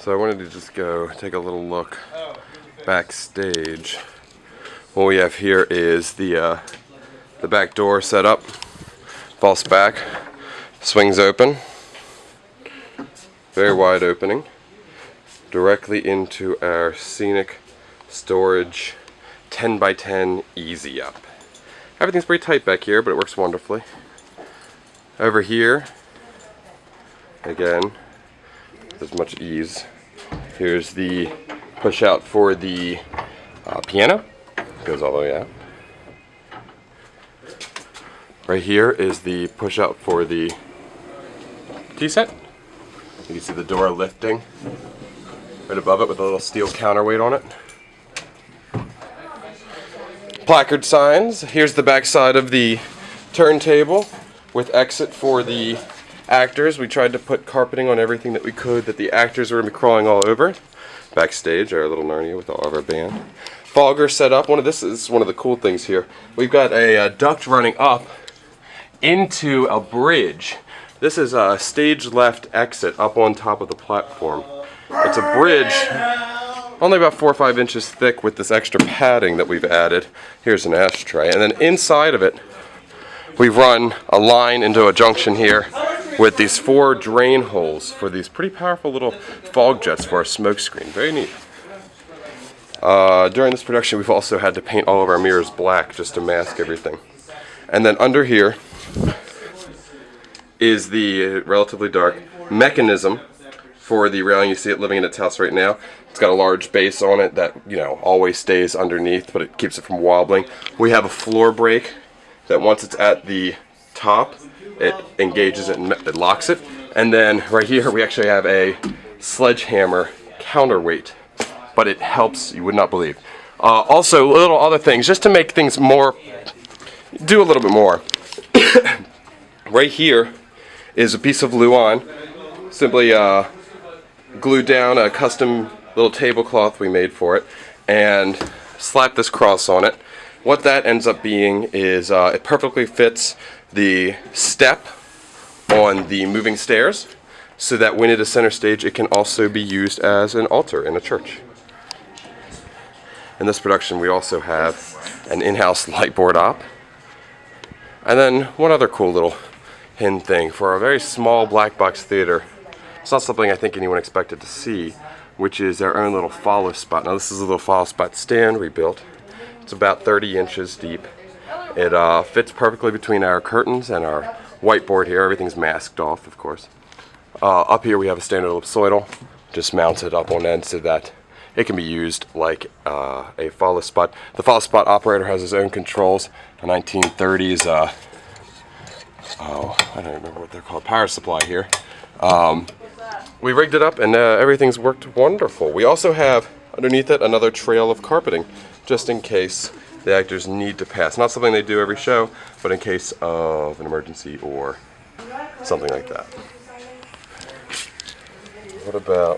So I wanted to just go take a little look backstage. What we have here is the back door set up, false back, swings open, very wide opening, directly into our scenic storage 10 by 10 easy up. Everything's pretty tight back here, but it works wonderfully. Over here, again, with as much ease. Here's the push out for the piano. Goes all the way out. Right here is the push out for the tea set. You can see the door lifting right above it with a little steel counterweight on it. Placard signs. Here's the back side of the turntable with exit for the actors. We tried to put carpeting on everything that we could that the actors were going to be crawling all over. Backstage, our little Narnia with all of our band. Fogger set up. This is one of the cool things here. We've got a duct running up into a bridge. This is a stage left exit up on top of the platform. It's a bridge only about 4 or 5 inches thick with this extra padding that we've added. Here's an ashtray. And then inside of it, we've run a line into a junction here with these 4 drain holes for these pretty powerful little fog jets for our smoke screen. Very neat. During this production, we've also had to paint all of our mirrors black just to mask everything. And then under here is the relatively dark mechanism for the railing. You see it living in its house right now. It's got a large base on it that, always stays underneath, but it keeps it from wobbling. We have a floor brake that once it's at the top, it engages it and it locks it. And then right here we actually have a sledgehammer counterweight, but it helps, you would not believe. Also, little other things, just to make things do a little bit more. Right here is a piece of Luan. Simply glued down a custom little tablecloth we made for it and slap this cross on it. What that ends up being is it perfectly fits the step on the moving stairs so that when it is center stage it can also be used as an altar in a church. In this production we also have an in-house light board op. And then one other cool little hidden thing for a very small black box theater. It's not something I think anyone expected to see, which is our own little follow spot. Now this is a little follow spot stand we built. It's about 30 inches deep. It fits perfectly between our curtains and our whiteboard here. Everything's masked off, of course. Up here we have a standard ellipsoidal, just mounted up on end so that it can be used like a follow spot. The follow spot operator has his own controls. A 1930s, I don't remember what they're called, power supply here. We rigged it up and everything's worked wonderful. We also have underneath it another trail of carpeting, just in case the actors need to pass. Not something they do every show, but in case of an emergency or something like that. What about